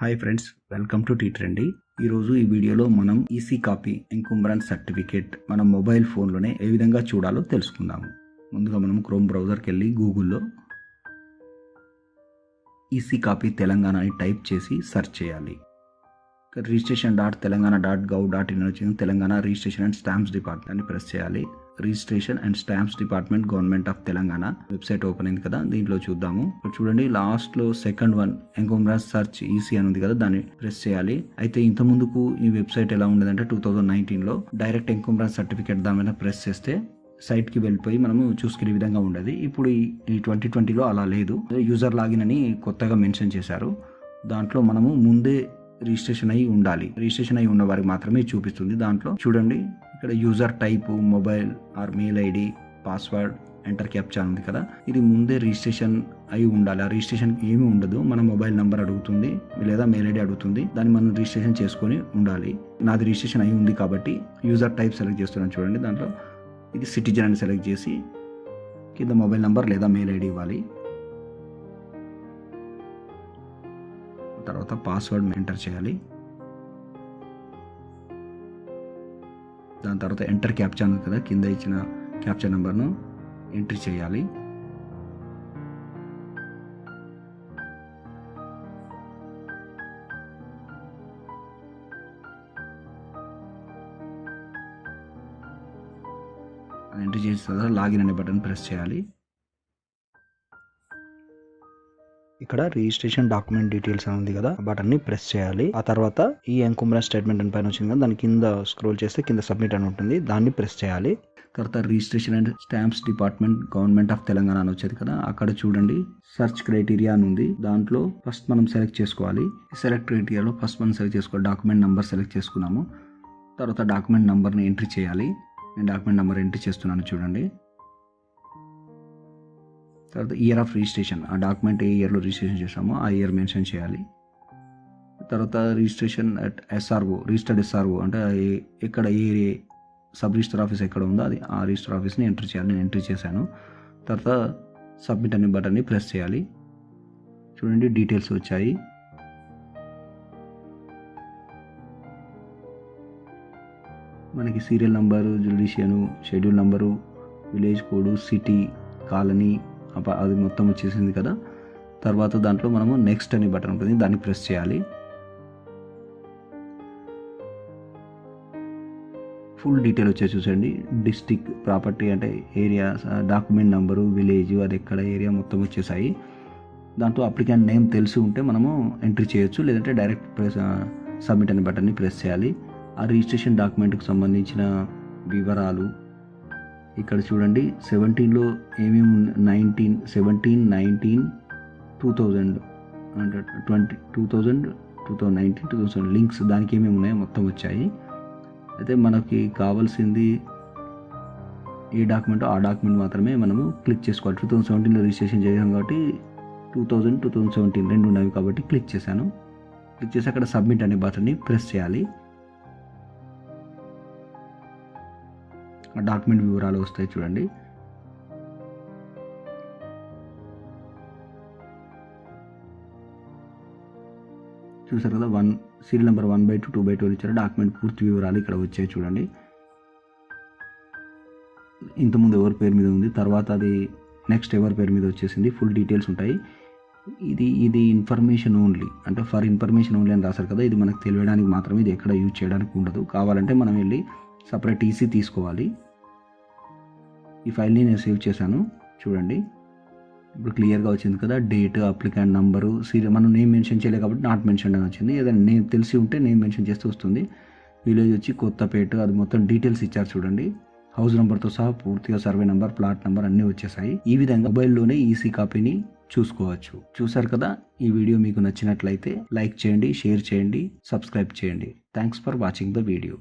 Hi friends, welcome to T Trendy. ఈరోజు ఈ వీడియోలో మనం ఈసీ కాపీ ఎంకుంబ్రెన్స్ సర్టిఫికేట్ మన మొబైల్ ఫోన్లోనే ఏ విధంగా చూడాలో తెలుసుకుందాము. ముందుగా మనం క్రోమ్ బ్రౌజర్కి వెళ్ళి గూగుల్లో ఈసీ కాపీ తెలంగాణ అని టైప్ చేసి సెర్చ్ చేయాలి. registration.telangana.gov.in వచ్చింది. Telangana registration and stamps department అని ప్రెస్ చేయాలి. Registration and stamps department government of Telangana website open అయింది కదా, దీంట్లో చూద్దాము. చూడండి, లాస్ట్ లో second one encumbrance search EC అని ఉంది కదా, దాన్ని ప్రెస్ చేయాలి. అయితే ఇంత ముందుకు ఈ వెబ్సైట్ ఎలా ఉండదంటే 2019లో డైరెక్ట్ ఎంకుంబ్రెన్స్ సర్టిఫికేట్ దాని మీద ప్రెస్ చేస్తే సైట్ కి వెళ్ళిపోయి మనము చూసుకునే విధంగా ఉండేది. ఇప్పుడు ఈ 2020లో అలా లేదు. యూజర్ లాగిన్ అని కొత్తగా మెన్షన్ చేశారు. దాంట్లో మనము ముందే రిజిస్ట్రేషన్ అయి ఉండాలి. రిజిస్ట్రేషన్ అయి ఉన్న వారికి మాత్రమే చూపిస్తుంది. దాంట్లో చూడండి, ఇక్కడ user type, mobile are mail ID, password, enter captcha ఉంది కదా, ఇది ముందే రిజిస్ట్రేషన్ అయి ఉండాలి. ఆ రిజిస్ట్రేషన్ ఏమీ ఉండదు. మన మొబైల్ నెంబర్ అడుగుతుంది లేదా మెయిల్ ఐడి అడుగుతుంది, దాన్ని మనం రిజిస్ట్రేషన్ చేసుకొని ఉండాలి. నాది రిజిస్ట్రేషన్ అయి ఉంది కాబట్టి యూజర్ టైప్ సెలెక్ట్ చేస్తున్నాను. చూడండి, దాంట్లో ఇది సిటిజన్ అని సెలెక్ట్ చేసి కింద మొబైల్ నెంబర్ లేదా మెయిల్ ఐడి ఇవ్వాలి. తర్వాత పాస్వర్డ్ ఎంటర్ చేయాలి. దాని తర్వాత ఎంటర్ క్యాప్చా ఉంది కదా, కింద ఇచ్చిన క్యాప్చా నెంబర్ను ఎంట్రీ చేయాలి. ఎంట్రీ చేసిన తర్వాత లాగిన్ అనే బటన్ ప్రెస్ చేయాలి. ఇక్కడ రిజిస్ట్రేషన్ డాక్యుమెంట్ డీటెయిల్స్ అని ఉంది కదా, బటన్ ని ప్రెస్ చేయాలి. ఆ తర్వాత ఈ ఎంకుంబ్రెన్స్ స్టేట్మెంట్ అని పైన వచ్చింది కదా, దాని కింద స్క్రోల్ చేస్తే కింద సబ్మిట్ అని ఉంటుంది, దాన్ని ప్రెస్ చేయాలి. తర్వాత registration and stamps department government of Telangana అని వచ్చేది కదా, అక్కడ చూడండి సర్చ్ క్రైటీరియా అని ఉంది. దాంట్లో ఫస్ట్ మనం సెలెక్ట్ చేసుకోవాలి. సెలెక్ట్ క్రైటీరియాలో ఫస్ట్ మనం సెలెక్ట్ చేసుకోవాలి. డాక్యుమెంట్ నెంబర్ సెలెక్ట్ చేసుకున్నాము. తర్వాత డాక్యుమెంట్ నెంబర్ని ఎంట్రీ చేయాలి. నేను డాక్యుమెంట్ నెంబర్ ఎంట్రీ చేస్తున్నాను. చూడండి, తర్వాత ఇయర్ ఆఫ్ రిజిస్ట్రేషన్, ఆ డాక్యుమెంట్ ఏ ఇయర్లో రిజిస్ట్రేషన్ చేసామో ఆ ఇయర్ మెన్షన్ చేయాలి. తర్వాత registration at SRO, registered SRO అంటే ఎక్కడ ఏ సబ్ రిజిస్టర్ ఆఫీస్ ఎక్కడ ఉందో అది ఆ రిజిస్టర్ ఆఫీస్ని ఎంట్రీ చేయాలి. నేను ఎంట్రీ చేశాను. తర్వాత సబ్మిట్ అనే బటన్ని ప్రెస్ చేయాలి. చూడండి, డీటెయిల్స్ వచ్చాయి. మనకి సీరియల్ నంబరు, జ్యుడిషియను, schedule number, village code, city, colony అది మొత్తం వచ్చేసింది కదా. తర్వాత దాంట్లో మనము నెక్స్ట్ అనే బటన్ ఉంటుంది, దాన్ని ప్రెస్ చేయాలి. ఫుల్ డీటెయిల్ వచ్చేసి చూసండి, డిస్టిక్, ప్రాపర్టీ అంటే ఏరియా, డాక్యుమెంట్ నెంబరు, విలేజ్, అది ఎక్కడ ఏరియా మొత్తం వచ్చేసాయి. దాంట్లో అప్లికెంట్ నేమ్ తెలిసి ఉంటే మనము ఎంట్రీ చేయొచ్చు, లేదంటే డైరెక్ట్ ప్రెస్ సబ్మిట్ అనే బటన్ని ప్రెస్ చేయాలి. ఆ రిజిస్ట్రేషన్ డాక్యుమెంట్కి సంబంధించిన వివరాలు ఇక్కడ చూడండి. 17లో ఏమేమి 19, 17, 19, 2000 అంటే 2000, 2019, 2000 లింక్స్ దానికి ఏమేమి ఉన్నాయో మొత్తం వచ్చాయి. అయితే మనకి కావాల్సింది ఏ డాక్యుమెంటో ఆ డాక్యుమెంట్ మాత్రమే మనము క్లిక్ చేసుకోవాలి. 2017లో రిజిస్ట్రేషన్ చేసాం కాబట్టి 2000, 2017 రెండు ఉన్నవి కాబట్టి క్లిక్ చేశాను. క్లిక్ చేసి అక్కడ సబ్మిట్ అనే బటన్ని ప్రెస్ చేయాలి. డాక్యుమెంట్ వివరాలు వస్తాయి. చూడండి, చూసారు కదా, సీరియల్ నెంబర్ 1/2, 2/2 ఇచ్చారు. డాక్యుమెంట్ పూర్తి వివరాలు ఇక్కడ వచ్చాయి. చూడండి, ఇంతకుముందు ఎవరి పేరు మీద ఉంది, తర్వాత అది నెక్స్ట్ ఎవరి పేరు మీద వచ్చేసింది, ఫుల్ డీటెయిల్స్ ఉంటాయి. ఇది ఇన్ఫర్మేషన్ ఓన్లీ, అంటే ఫర్ ఇన్ఫర్మేషన్ ఓన్లీ అని రాశారు కదా, ఇది మనకు తెలియడానికి మాత్రమే, ఇది ఎక్కడ యూజ్ చేయడానికి ఉండదు. కావాలంటే మనం వెళ్ళి సపరేట్ ఈసీ తీసుకోవాలి. ఈ ఫైల్ని నేను సేవ్ చేశాను. చూడండి, ఇప్పుడు క్లియర్గా వచ్చింది కదా, డేట్, అప్లికెంట్ నంబరు, సీరియల్, మనం నేమ్ మెన్షన్ చేయలేదు కాబట్టి నాట్ మెన్షన్ అని వచ్చింది. ఏదైనా నేమ్ తెలిసి ఉంటే నేమ్ మెన్షన్ చేస్తే వస్తుంది. విలేజ్ వచ్చి కొత్తపేట, అది మొత్తం డీటెయిల్స్ ఇచ్చారు. చూడండి, హౌస్ నెంబర్తో సహా పూర్తిగా సర్వే నెంబర్, ప్లాట్ నెంబర్ అన్నీ వచ్చేసాయి. ఈ విధంగా మొబైల్లోనే ఈసీ కాపీని చూసుకోవచ్చు. చూసారు కదా, ఈ వీడియో మీకు నచ్చినట్లయితే లైక్ చేయండి, షేర్ చేయండి, సబ్స్క్రైబ్ చేయండి. Thanks for watching the video.